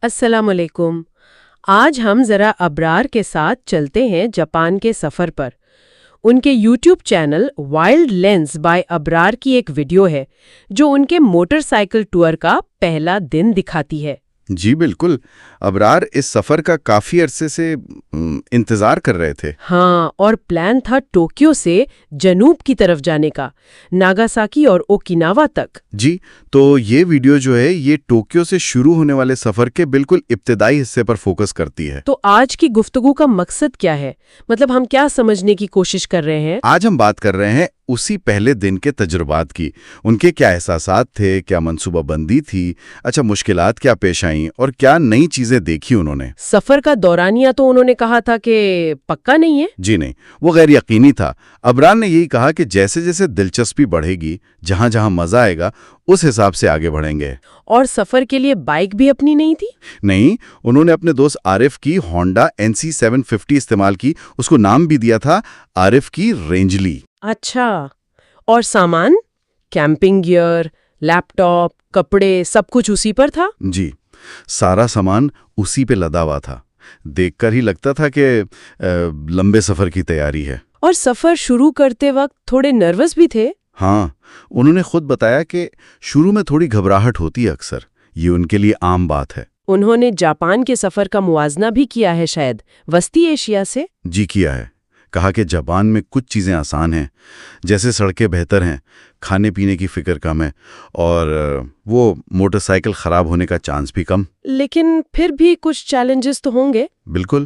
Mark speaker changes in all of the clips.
Speaker 1: السلام علیکم۔ آج ہم ذرا ابرار کے ساتھ چلتے ہیں جاپان کے سفر پر۔ ان کے YouTube channel wild lens by Abrar کی ایک ویڈیو ہے جو ان کے موٹر سائیکل ٹور کا پہلا دن دکھاتی ہے۔
Speaker 2: جی بالکل، ابرار اس سفر کا کافی عرصے سے انتظار کر رہے تھے۔
Speaker 1: ہاں، اور پلان تھا ٹوکیو سے جنوب کی طرف جانے کا، ناگاساکی اور اوکیناوا تک۔
Speaker 2: جی، تو یہ ویڈیو جو ہے یہ ٹوکیو سے شروع ہونے والے سفر کے بالکل ابتدائی حصے پر فوکس کرتی ہے۔
Speaker 1: تو آج کی گفتگو کا مقصد کیا ہے؟ مطلب ہم کیا سمجھنے کی کوشش کر رہے ہیں؟
Speaker 2: آج ہم بات کر رہے ہیں اسی پہلے دن کے تجربات کی، ان کے کیا احساسات تھے، کیا منصوبہ بندی تھی، مشکلات کیا پیش آئیں اور کیا نئی چیزیں دیکھی انہوں نے۔
Speaker 1: سفر کا دورانیہ تو انہوں نے کہا تھا کہ پکا نہیں ہے۔
Speaker 2: جی نہیں، وہ غیر یقینی تھا۔ ابرار نے یہی کہا کہ جیسے جیسے دلچسپی بڑھے گی، جہاں جہاں مزہ آئے گا اس حساب سے آگے بڑھیں گے۔
Speaker 1: اور سفر کے لیے بائک بھی اپنی نہیں تھی؟
Speaker 2: نہیں، انہوں نے اپنے دوست عارف کی ہونڈا NC750 استعمال کی، اس کو نام بھی دیا تھا عارف کی رینجلی۔
Speaker 1: اچھا، اور سامان؟ کیمپنگ گیئر، لیپ ٹاپ، کپڑے، سب کچھ اسی پر تھا؟
Speaker 2: جی، سارا سامان اسی پہ لدا ہوا تھا۔ دیکھ کر ہی لگتا تھا کہ لمبے سفر کی تیاری ہے۔
Speaker 1: اور سفر شروع کرتے وقت تھوڑے نروس بھی تھے؟
Speaker 2: ہاں، انہوں نے خود بتایا کہ شروع میں تھوڑی گھبراہٹ ہوتی ہے اکثر، یہ ان کے لیے عام بات ہے۔
Speaker 1: انہوں نے جاپان کے سفر کا موازنہ بھی کیا ہے شاید وسطی ایشیا سے؟
Speaker 2: جی کیا ہے، کہا کہ جاپان میں کچھ چیزیں آسان ہیں، جیسے سڑکیں بہتر ہیں، کھانے پینے کی فکر کم ہے، اور وہ موٹر سائیکل خراب ہونے کا چانس بھی کم۔
Speaker 1: لیکن پھر بھی کچھ چیلنجز تو ہوں گے؟
Speaker 2: بالکل،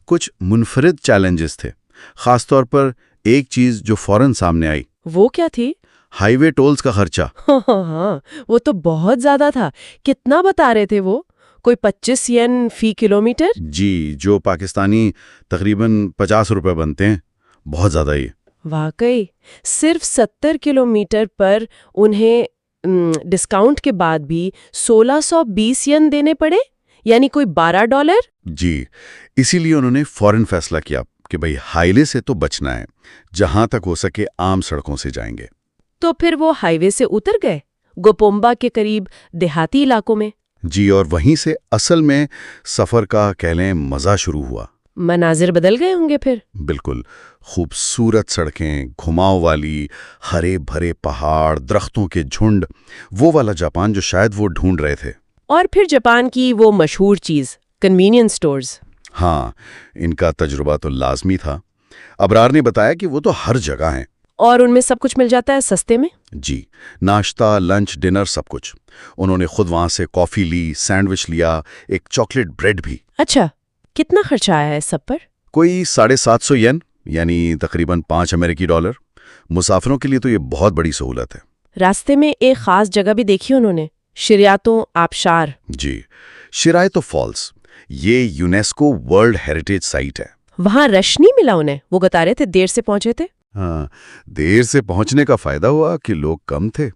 Speaker 2: کچھ منفرد چیلنجز تھے، خاص طور پر ایک چیز جو فوراً سامنے آئی۔
Speaker 1: وہ کیا تھی؟
Speaker 2: ہائی وے ٹولز کا خرچہ۔
Speaker 1: ہاں، وہ تو بہت زیادہ تھا۔ کتنا بتا رہے تھے وہ؟ کوئی 25 ین فی کلومیٹر؟
Speaker 2: جی، جو پاکستانی تقریباً 50 روپے بنتے ہیں، بہت زیادہ ہی۔
Speaker 1: واقعی، صرف 70 کلومیٹر پر انہیں ڈسکاؤنٹ کے بعد بھی 1620 ین دینے پڑے، یعنی کوئی $12۔
Speaker 2: جی، اسی لیے انہوں نے فوراً فیصلہ کیا کہ بھئی ہائی وے سے تو بچنا ہے، جہاں تک ہو سکے عام سڑکوں سے جائیں گے۔
Speaker 1: تو پھر وہ ہائی وے سے اتر گئے گوپومبا کے قریب دیہاتی علاقوں میں۔
Speaker 2: جی، اور وہیں سے اصل میں سفر کا کہہ لیں مزہ شروع ہوا۔
Speaker 1: مناظر بدل گئے ہوں گے پھر؟
Speaker 2: بالکل، خوبصورت سڑکیں، گھماؤ والی، ہرے بھرے پہاڑ، درختوں کے جھنڈ، وہ والا جاپان جو شاید وہ ڈھونڈ رہے تھے۔
Speaker 1: اور پھر جاپان کی وہ مشہور چیز کنوینئنس سٹورز۔
Speaker 2: ہاں، ان کا تجربہ تو لازمی تھا۔ ابرار نے بتایا کہ وہ تو ہر جگہ ہیں۔
Speaker 1: اور ان میں سب کچھ مل جاتا ہے سستے میں؟
Speaker 2: جی، ناشتہ، لنچ، ڈنر، سب کچھ۔ انہوں نے خود وہاں سے کافی لی، سینڈوچ لیا، ایک چاکلیٹ بریڈ بھی۔
Speaker 1: اچھا، کتنا خرچہ آیا ہے سب پر؟
Speaker 2: کوئی 750 ین، یعنی تقریباً $5 مسافروں کے لیے تو یہ بہت بڑی سہولت ہے۔
Speaker 1: راستے میں ایک خاص جگہ بھی دیکھی انہوں نے، شریاتو آبشار۔
Speaker 2: جی، شرایتو فالز، یہ یونیسکو ورلڈ ہیریٹیج سائٹ ہے۔
Speaker 1: وہاں رش نہیں ملا انہیں؟ وہ بتا رہے تھے دیر سے پہنچے تھے۔
Speaker 2: ہاں، دیر سے پہنچنے کا فائدہ ہوا کہ لوگ کم تھے،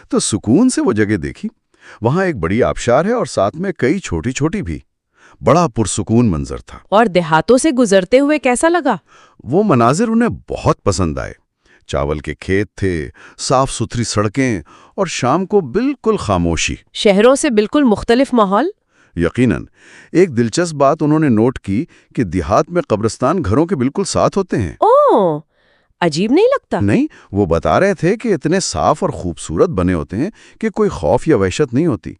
Speaker 2: تو سکون سے وہ جگہ دیکھی۔ وہاں ایک بڑی آبشار ہے اور ساتھ میں کئی چھوٹی چھوٹی بھی۔ بڑا پرسکون منظر تھا۔
Speaker 1: اور دیہاتوں سے گزرتے ہوئے کیسا لگا؟
Speaker 2: وہ مناظر انہیں بہت پسند آئے۔ چاول کے کھیت تھے، صاف ستھری سڑکیں، اور شام کو بالکل خاموشی۔
Speaker 1: شہروں سے بالکل مختلف ماحول؟
Speaker 2: یقیناً۔ ایک دلچسپ بات انہوں نے نوٹ کی کہ دیہات میں قبرستان گھروں کے بالکل ساتھ ہوتے ہیں۔
Speaker 1: اوہ، عجیب نہیں لگتا؟
Speaker 2: نہیں، وہ بتا رہے تھے کہ اتنے صاف اور خوبصورت بنے ہوتے ہیں کہ کوئی خوف یا وحشت نہیں ہوتی۔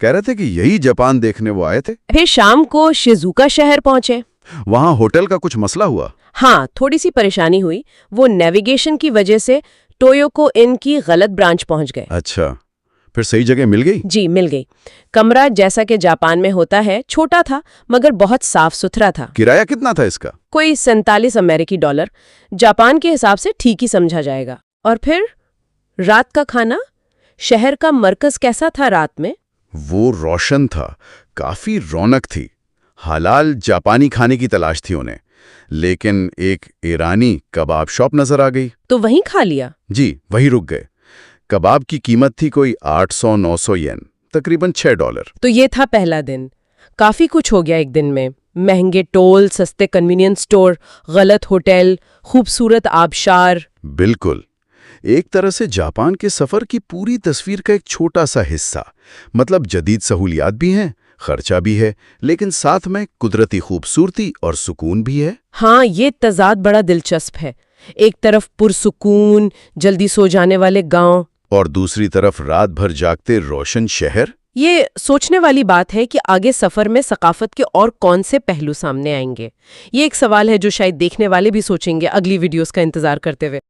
Speaker 2: کہہ رہے تھے کہ یہی جاپان دیکھنے وہ آئے تھے۔
Speaker 1: پھر شام کو شیزوکا شہر پہنچے۔
Speaker 2: وہاں ہوٹل کا کچھ مسئلہ ہوا۔
Speaker 1: ہاں، تھوڑی سی پریشانی ہوئی۔ وہ نیویگیشن کی وجہ سے ٹویوکو ان کی غلط برانچ پہنچ گئے۔
Speaker 2: اچھا، پھر صحیح جگہ مل گئی؟
Speaker 1: جی، مل گئی۔ کمرہ جیسا کہ جاپان میں ہوتا ہے، چھوٹا تھا مگر بہت صاف ستھرا تھا۔
Speaker 2: کرایہ کتنا تھا اس کا؟
Speaker 1: کوئی $47 جاپان کے حساب سے ٹھیک ہی سمجھا جائے گا۔ اور پھر رات کا کھانا؟ شہر کا مرکز کیسا تھا رات میں؟
Speaker 2: وہ روشن تھا، کافی رونق تھی۔ حلال جاپانی کھانے کی تلاش تھی انہیں، لیکن ایک ایرانی کباب شاپ نظر آ گئی۔
Speaker 1: تو وہیں کھا لیا؟
Speaker 2: جی، وہی رک گئے۔ کباب کی قیمت تھی کوئی 800-900 ین، تقریباً $6۔
Speaker 1: تو یہ تھا پہلا دن۔ کافی کچھ ہو گیا ایک دن میں۔ مہنگے ٹول، سستے کنوینئنس سٹور، غلط ہوٹل، خوبصورت آبشار۔
Speaker 2: بالکل، ایک طرح سے جاپان کے سفر کی پوری تصویر کا ایک چھوٹا سا حصہ۔ مطلب جدید سہولیات بھی ہیں، خرچہ بھی ہے لیکن ساتھ میں قدرتی خوبصورتی اور سکون بھی ہے۔
Speaker 1: ہاں، یہ تضاد بڑا دلچسپ ہے۔ ایک طرف پرسکون جلدی سو جانے والے گاؤں،
Speaker 2: اور دوسری طرف رات بھر جاگتے روشن شہر۔
Speaker 1: یہ سوچنے والی بات ہے کہ آگے سفر میں ثقافت کے اور کون سے پہلو سامنے آئیں گے۔ یہ ایک سوال ہے جو شاید دیکھنے والے بھی سوچیں گے اگلی ویڈیوز کا انتظار کرتے ہوئے۔